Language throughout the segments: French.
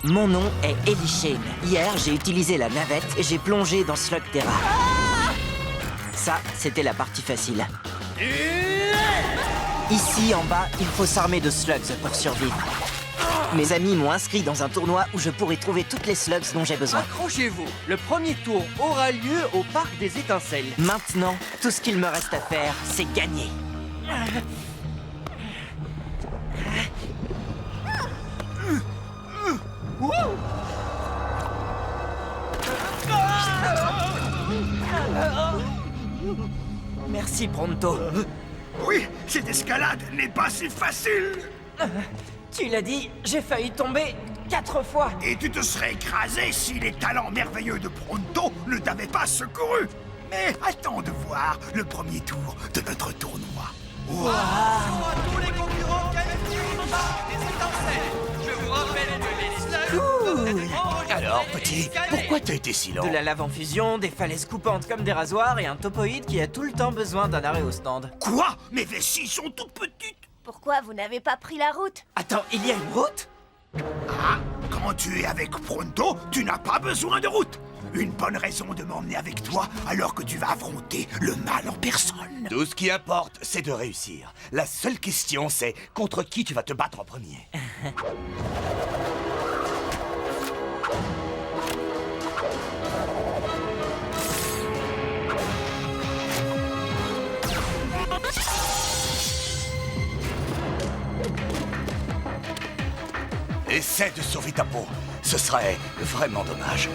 Mon nom est Ellie Shane. Hier, j'ai utilisé la navette et j'ai plongé dans Slugterra. Ça, c'était la partie facile. Ici, en bas, il faut s'armer de slugs pour survivre. Mes amis m'ont inscrit dans un tournoi où je pourrai trouver toutes les slugs dont j'ai besoin. Accrochez-vous, le premier tour aura lieu au Parc des Étincelles. Maintenant, tout ce qu'il me reste à faire, c'est gagner. Merci, Pronto. Oui, cette escalade n'est pas si facile. Tu l'as dit, j'ai failli tomber 4 fois. Et tu te serais écrasé si les talents merveilleux de Pronto ne t'avaient pas secouru. Mais attends de voir le premier tour de notre tournoi. Bonjour à tous les concurrents qualifiés au Parc des Étincelles. Je vous rappelle que les slugs... Alors, petit, pourquoi t'as été si lent? De la lave en fusion, des falaises coupantes comme des rasoirs et un topoïde qui a tout le temps besoin d'un arrêt au stand. Quoi? Mes vessies sont toutes petites. Pourquoi vous n'avez pas pris la route? Attends, il y a une route? Ah, quand tu es avec Pronto, tu n'as pas besoin de route. Une bonne raison de m'emmener avec toi alors que tu vas affronter le mal en personne. Tout ce qui importe, c'est de réussir. La seule question, c'est contre qui tu vas te battre en premier. Essaie de sauver ta peau. Ce serait vraiment dommage.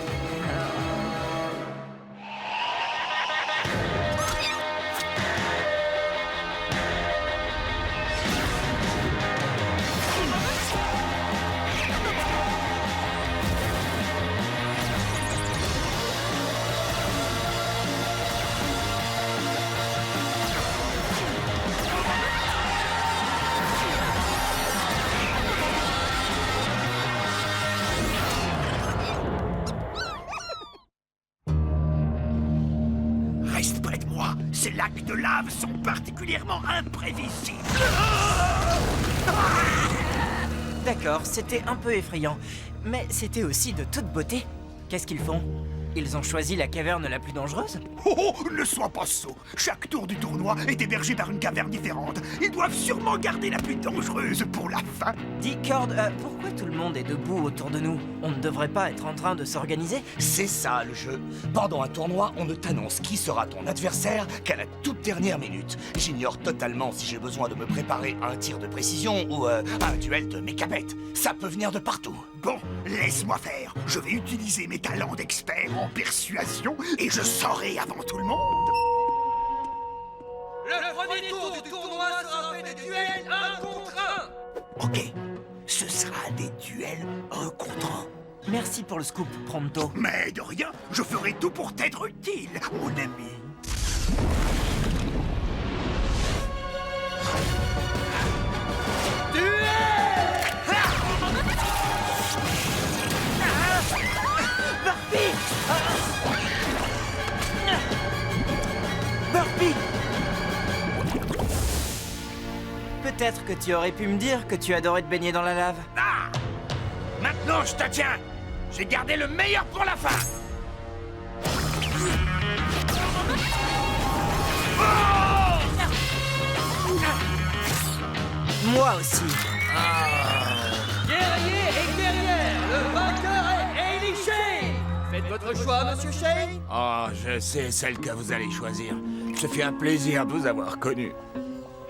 Reste près de moi, ces lacs de lave sont particulièrement imprévisibles. D'accord, c'était un peu effrayant, mais c'était aussi de toute beauté. Qu'est-ce qu'ils font? Ils ont choisi la caverne la plus dangereuse? Oh, ne sois pas sot. Chaque tour du tournoi est hébergé par une caverne différente. Ils doivent sûrement garder la plus dangereuse pour la fin. Dis, Cord, pourquoi tout le monde est debout autour de nous? On ne devrait pas être en train de s'organiser? C'est ça le jeu. Pendant un tournoi, on ne t'annonce qui sera ton adversaire qu'à la toute dernière minute. J'ignore totalement si j'ai besoin de me préparer à un tir de précision ou à un duel de mécapettes. Ça peut venir de partout. Bon, laisse-moi faire. Je vais utiliser mes talents d'expert en persuasion et je saurai avant tout le monde. Le premier tour du tournoi sera fait des duels 1 contre 1. Ok, ce sera des duels 1 contre 1. Merci pour le scoop, Pronto. Mais de rien, je ferai tout pour t'être utile, mon ami. Burpee! Peut-être que tu aurais pu me dire que tu adorais te baigner dans la lave. Ah! Maintenant, je te tiens. J'ai gardé le meilleur pour la fin. Moi aussi. Guerrier et guerrière, le vainqueur est Ellie Shane. Faites votre choix, monsieur Shane. Oh, je sais celle que vous allez choisir. Ce fut un plaisir de vous avoir connu.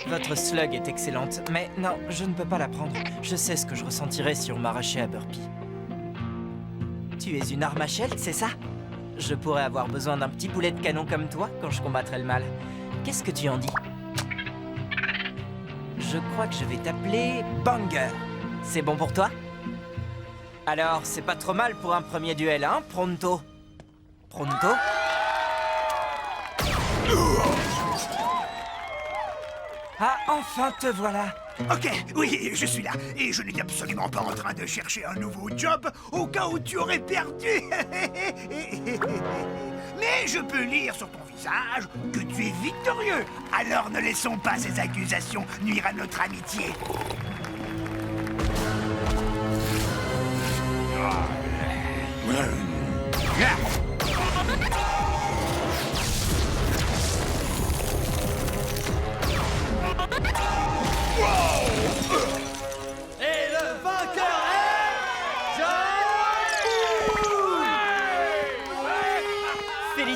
Votre slug est excellente, mais non, je ne peux pas la prendre. Je sais ce que je ressentirais si on m'arrachait à Burpee. Tu es une arme à Shell, c'est ça? Je pourrais avoir besoin d'un petit boulet de canon comme toi quand je combattrai le mal. Qu'est-ce que tu en dis? Je crois que je vais t'appeler Banger. C'est bon pour toi? Alors, c'est pas trop mal pour un premier duel, hein, Pronto? Pronto? Ah, enfin te voilà! Ok, oui, je suis là. Et je n'étais absolument pas en train de chercher un nouveau job au cas où tu aurais perdu. Mais je peux lire sur ton visage que tu es victorieux. Alors ne laissons pas ces accusations nuire à notre amitié.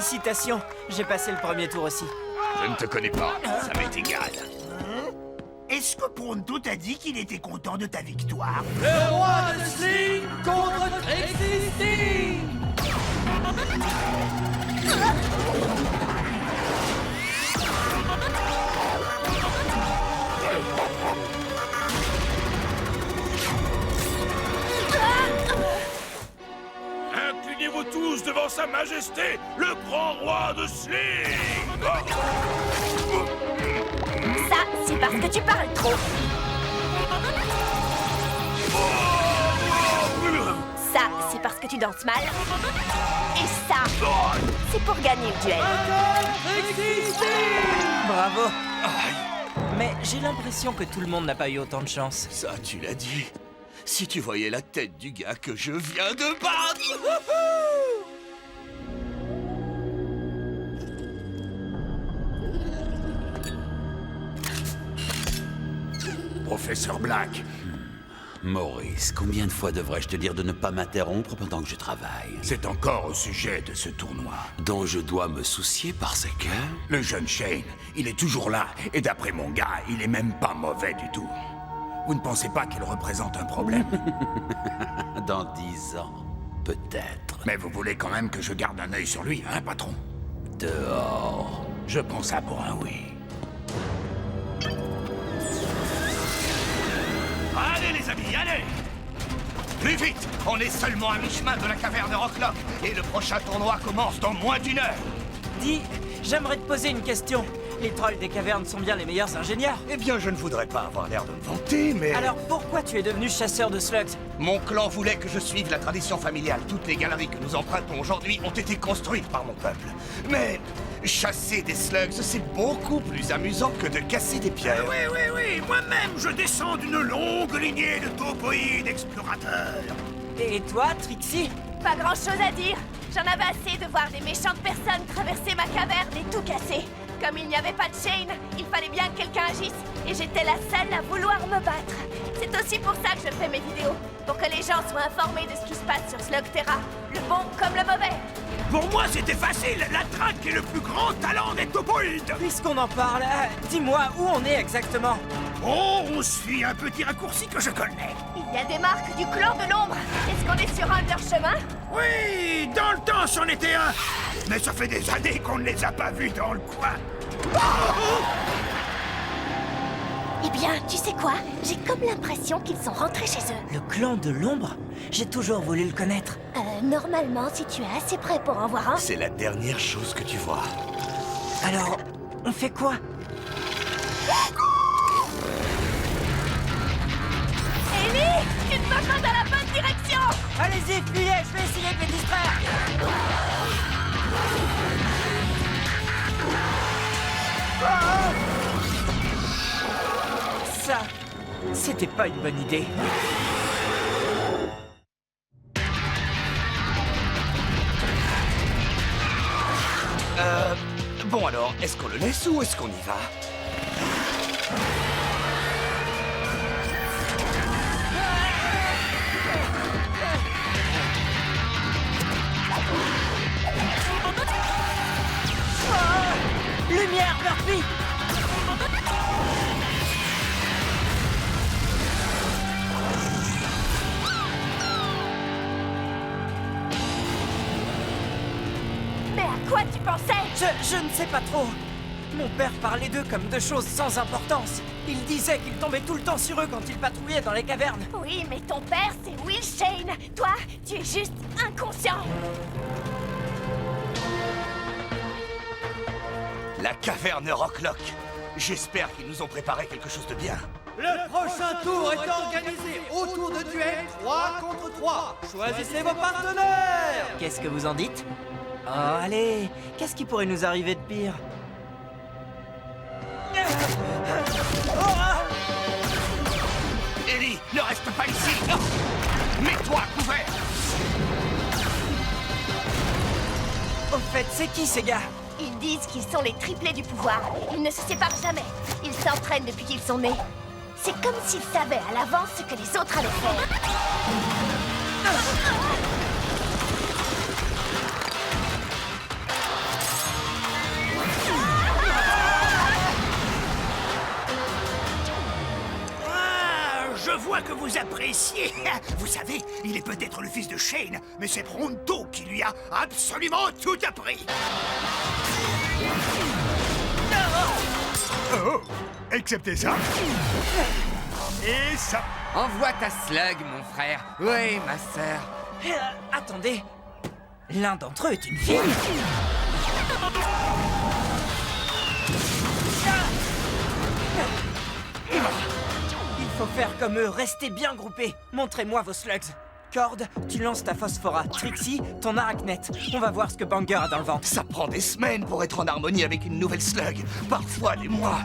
Félicitations, j'ai passé le premier tour aussi. Je ne te connais pas, ça m'est égal. Est-ce que Pronto t'a dit qu'il était content de ta victoire? Le roi de Sling contre Trixie Sting. Inclinez-vous tous devant sa majesté, le grand roi de Sling. Ça, c'est parce que tu parles trop. Ça, c'est parce que tu danses mal. Et ça, c'est pour gagner le duel. Bravo. Mais j'ai l'impression que tout le monde n'a pas eu autant de chance. Ça, tu l'as dit. Si tu voyais la tête du gars que je viens de battre. Professeur Black, Maurice, combien de fois devrais-je te dire de ne pas m'interrompre pendant que je travaille? c'est encore au sujet de ce tournoi. Dont je dois me soucier parce que... Le jeune Shane, il est toujours là, et d'après mon gars, il est même pas mauvais du tout. Vous ne pensez pas qu'il représente un problème? Dans 10 ans, peut-être. Mais vous voulez quand même que je garde un œil sur lui, hein, patron? Dehors. Je prends ça pour un oui. Allez les amis, allez! Plus vite! On est seulement à mi-chemin de la caverne Rocklock et le prochain tournoi commence dans moins d'1 heure. Dis, j'aimerais te poser une question. Les trolls des cavernes sont bien les meilleurs ingénieurs. Eh bien, je ne voudrais pas avoir l'air de me vanter, mais... Alors pourquoi tu es devenu chasseur de slugs? Mon clan voulait que je suive la tradition familiale. Toutes les galeries que nous empruntons aujourd'hui ont été construites par mon peuple. Mais chasser des slugs, c'est beaucoup plus amusant que de casser des pierres. Oui, moi-même je descends d'une longue lignée de topoïdes explorateurs. Et toi, Trixie? Pas grand chose à dire. J'en avais assez de voir des méchantes personnes traverser ma caverne et tout casser. Comme il n'y avait pas de Shane, il fallait bien que quelqu'un agisse. Et j'étais la seule à vouloir me battre. C'est aussi pour ça que je fais mes vidéos. Pour que les gens soient informés de ce qui se passe sur Slugterra. Le bon comme le mauvais. Pour moi c'était facile, la traque est le plus grand talent des topoïdes. Puisqu'on en parle, dis-moi où on est exactement. Oh, on suit un petit raccourci que je connais. Il y a des marques du clan de l'ombre. Est-ce qu'on est sur un de leurs chemins? Oui, dans le temps c'en était un. Mais ça fait des années qu'on ne les a pas vus dans le coin. Eh bien, tu sais quoi? J'ai comme l'impression qu'ils sont rentrés chez eux. Le clan de l'ombre? J'ai toujours voulu le connaître. Normalement, si tu es assez prêt pour en voir un... C'est la dernière chose que tu vois. Alors, on fait quoi? Ellie, tu te vas dans la bonne direction! Allez-y, fuyez, je vais essayer de les distraire. Ça, c'était pas une bonne idée. Bon alors, est-ce qu'on le laisse ou est-ce qu'on y va? Lumière, Murphy! Mais à quoi tu pensais? Je ne sais pas trop. Mon père parlait d'eux comme de choses sans importance. Il disait qu'ils tombaient tout le temps sur eux quand ils patrouillaient dans les cavernes. Oui, mais ton père, c'est Will Shane. Toi, tu es juste inconscient. La caverne Rocklock. J'espère qu'ils nous ont préparé quelque chose de bien. Le prochain tour est organisé autour de duel 3 contre 3. Choisissez vos partenaires. Qu'est-ce que vous en dites? Oh, allez, qu'est-ce qui pourrait nous arriver de pire? Ellie, ne reste pas ici. Mets-toi à couvert. Au fait, c'est qui ces gars? Ils disent qu'ils sont les triplés du pouvoir. Ils ne se séparent jamais. Ils s'entraînent depuis qu'ils sont nés. C'est comme s'ils savaient à l'avance ce que les autres allaient faire. vois que vous appréciez. Vous savez, il est peut-être le fils de Shane, mais c'est Pronto qui lui a absolument tout appris. Oh, excepté ça. Et ça. Envoie ta slug, mon frère. Oui, ma sœur. Attendez. L'un d'entre eux est une fille. Il faut faire comme eux, restez bien groupés. Montrez-moi vos slugs. Cord, tu lances ta phosphora. Trixie, ton arachnette. On va voir ce que Banger a dans le ventre. Ça prend des semaines pour être en harmonie avec une nouvelle slug. Parfois des mois.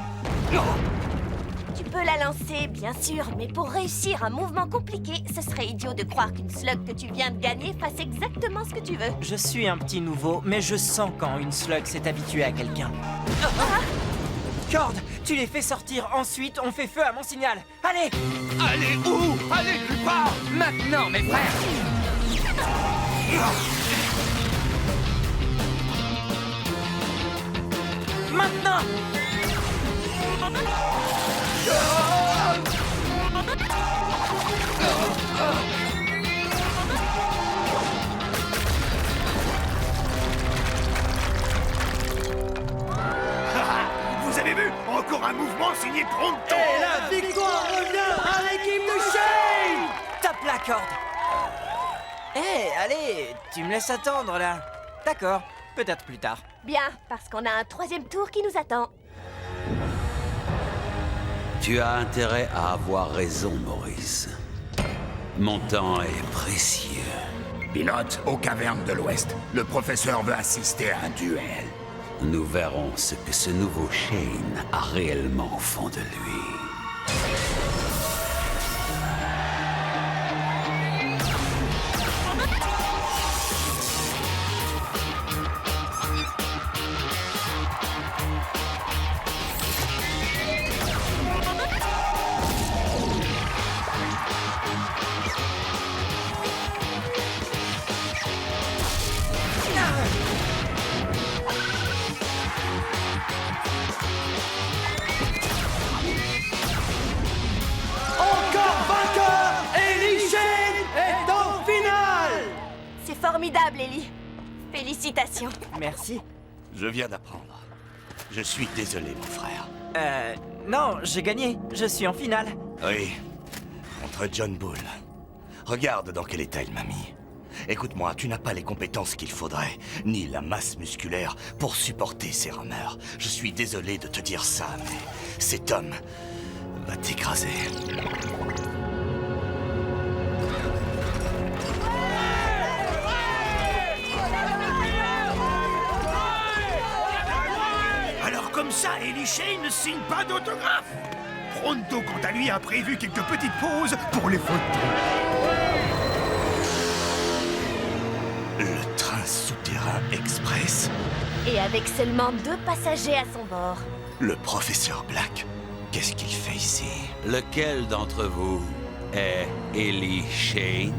Tu peux la lancer, bien sûr, mais pour réussir un mouvement compliqué, ce serait idiot de croire qu'une slug que tu viens de gagner fasse exactement ce que tu veux. Je suis un petit nouveau, mais je sens quand une slug s'est habituée à quelqu'un. Cord, tu les fais sortir, ensuite on fait feu à mon signal. Allez! Allez où? Allez nulle part! Maintenant, mes frères. Maintenant! Vous avez vu? Encore un mouvement signé Pronto. Et la victoire revient à l'équipe de Shane! Tape la corde! Hé, allez, tu me laisses attendre là. D'accord, peut-être plus tard. Bien, parce qu'on a un troisième tour qui nous attend. Tu as intérêt à avoir raison, Maurice. Mon temps est précieux. Pilote, aux cavernes de l'Ouest. Le professeur veut assister à un duel. Nous verrons ce que ce nouveau Shane a réellement au fond de lui. Encore vainqueur! Ellie Shane est en finale! C'est formidable, Ellie. Félicitations. Merci. Je viens d'apprendre. Je suis désolé, mon frère. Non, j'ai gagné. Je suis en finale. Oui, contre John Bull. Regarde dans quel état il m'a mis. Écoute-moi, tu n'as pas les compétences qu'il faudrait, ni la masse musculaire pour supporter ces rameurs. Je suis désolé de te dire ça, mais cet homme va t'écraser. Alors comme ça, Ellie Shane ne signe pas d'autographe. Pronto, quant à lui, a prévu quelques petites pauses pour les photos. Le train souterrain express. Et avec seulement 2 passagers à son bord. Le professeur Black. Qu'est-ce qu'il fait ici? Lequel d'entre vous est Ellie Shane?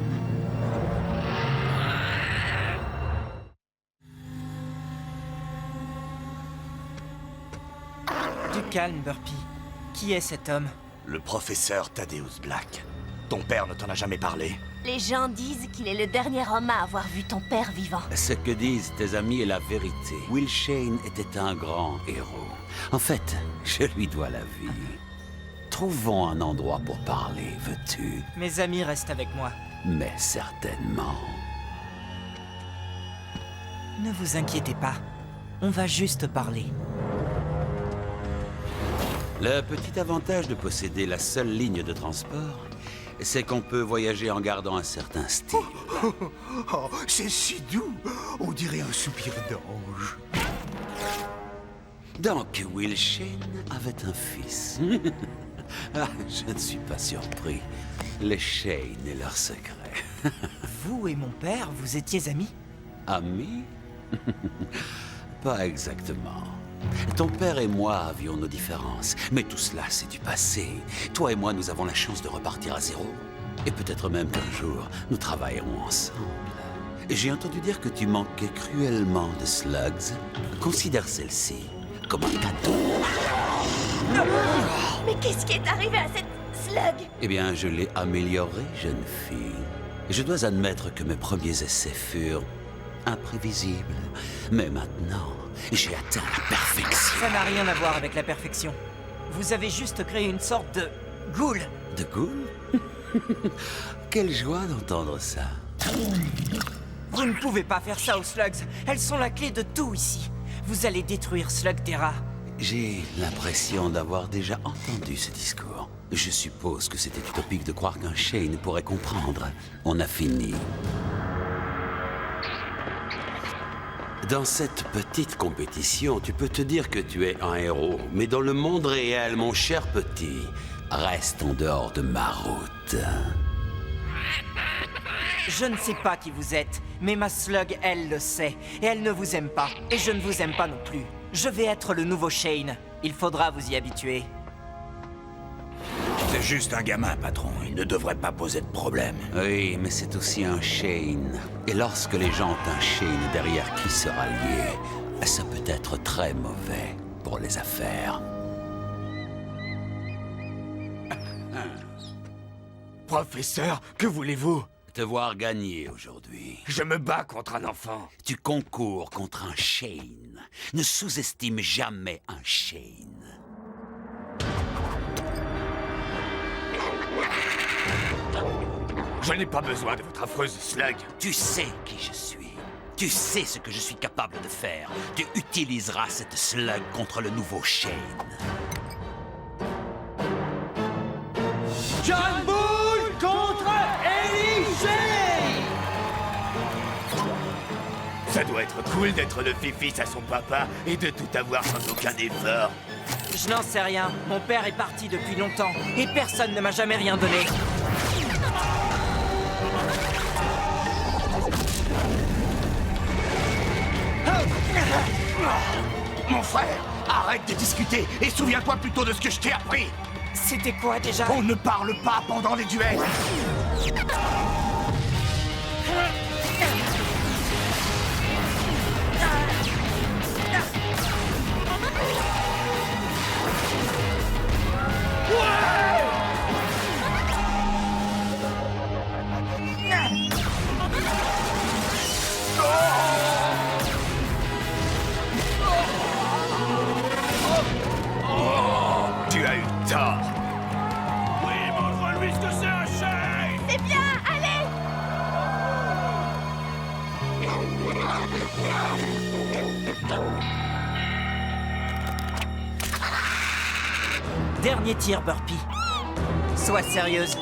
Du calme, Burpee. Qui est cet homme? Le professeur Thaddeus Black. Ton père ne t'en a jamais parlé? Les gens disent qu'il est le dernier homme à avoir vu ton père vivant. Ce que disent tes amis est la vérité. Will Shane était un grand héros. En fait, je lui dois la vie. Trouvons un endroit pour parler, veux-tu? Mes amis restent avec moi. Mais certainement. Ne vous inquiétez pas. On va juste parler. Le petit avantage de posséder la seule ligne de transport, c'est qu'on peut voyager en gardant un certain style. Oh, c'est si doux. On dirait un soupir d'ange. Donc, Will Shane avait un fils. Ah, je ne suis pas surpris. Les Shane et leurs secrets. Vous et mon père, vous étiez amis? Amis? Pas exactement. Ton père et moi avions nos différences, mais tout cela, c'est du passé. Toi et moi, nous avons la chance de repartir à zéro. Et peut-être même qu'un jour, nous travaillerons ensemble. J'ai entendu dire que tu manquais cruellement de slugs. Considère celle-ci comme un cadeau. Mais qu'est-ce qui est arrivé à cette Slug! Eh bien, je l'ai amélioré, jeune fille. Je dois admettre que mes premiers essais furent imprévisibles. Mais maintenant, j'ai atteint la perfection. Ça n'a rien à voir avec la perfection. Vous avez juste créé une sorte de ghoul. De ghoul? Quelle joie d'entendre ça. Vous ne pouvez pas faire ça aux Slugs. Elles sont la clé de tout ici. Vous allez détruire Slugterra. J'ai l'impression d'avoir déjà entendu ce discours. Je suppose que c'était utopique de croire qu'un Shane pourrait comprendre. On a fini. Dans cette petite compétition, tu peux te dire que tu es un héros. Mais dans le monde réel, mon cher petit, reste en dehors de ma route. Je ne sais pas qui vous êtes, mais ma Slug, elle le sait. Et elle ne vous aime pas. Et je ne vous aime pas non plus. Je vais être le nouveau Shane. Il faudra vous y habituer. C'est juste un gamin, patron. Il ne devrait pas poser de problème. Oui, mais c'est aussi un Shane. Et lorsque les gens ont un Shane derrière qui se rallier, ça peut être très mauvais pour les affaires. Professeur, que voulez-vous? Te voir gagner aujourd'hui. Je me bats contre un enfant. Tu concours contre un Shane. Ne sous-estime jamais un Shane. Je n'ai pas besoin de votre affreuse Slug. Tu sais qui je suis. Tu sais ce que je suis capable de faire. Tu utiliseras cette Slug contre le nouveau Shane. John Bull contre Ellie Shane! Ça doit être cool d'être le fils à son papa et de tout avoir sans aucun effort. Je n'en sais rien. Mon père est parti depuis longtemps. Et personne ne m'a jamais rien donné. Mon frère, arrête de discuter et souviens-toi plutôt de ce que je t'ai appris. C'était quoi déjà? On ne parle pas pendant les duels. Tu as eu tort. Oui, montre-lui ce que c'est un Shane! C'est bien, allez! Dernier tir, Burpee. Sois sérieuse.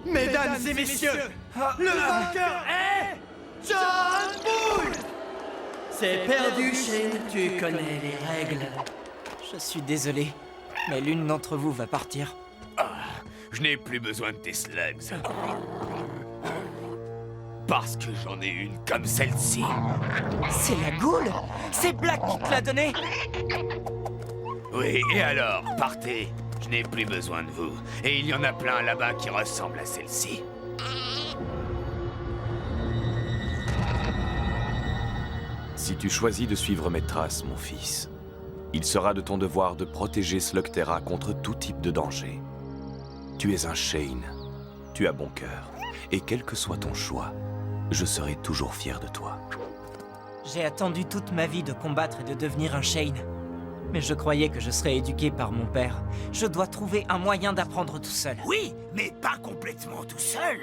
Mesdames et messieurs, le vainqueur est John Bull! C'est perdu, Shane, tu connais les règles. Je suis désolé, mais l'une d'entre vous va partir. Je n'ai plus besoin de tes slugs. Parce que j'en ai une comme celle-ci. C'est la Ghoul? C'est Black qui te l'a donnée? Oui, et alors, partez. Je n'ai plus besoin de vous. Et il y en a plein là-bas qui ressemblent à celle-ci. Si tu choisis de suivre mes traces, mon fils, il sera de ton devoir de protéger Slugterra contre tout type de danger. Tu es un Shane. Tu as bon cœur. Et quel que soit ton choix, je serai toujours fier de toi. J'ai attendu toute ma vie de combattre et de devenir un Shane. Mais je croyais que je serais éduqué par mon père. Je dois trouver un moyen d'apprendre tout seul. Oui, mais pas complètement tout seul.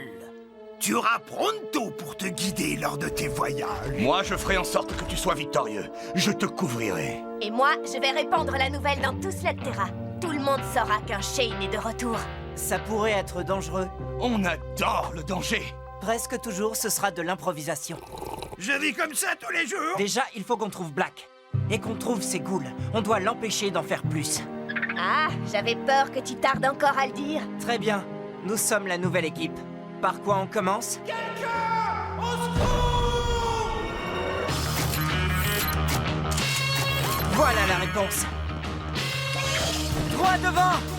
Tu auras Pronto pour te guider lors de tes voyages. Moi, je ferai en sorte que tu sois victorieux. Je te couvrirai. Et moi, je vais répandre la nouvelle dans tout Slugterra. Tout le monde saura qu'un Shane est de retour. Ça pourrait être dangereux. On adore le danger. Presque toujours, ce sera de l'improvisation. Je vis comme ça tous les jours. Déjà, il faut qu'on trouve Black. Et qu'on trouve ses ghouls. On doit l'empêcher d'en faire plus. Ah, j'avais peur que tu tardes encore à le dire. Très bien. Nous sommes la nouvelle équipe. Par quoi on commence? Voilà la réponse. Droit devant!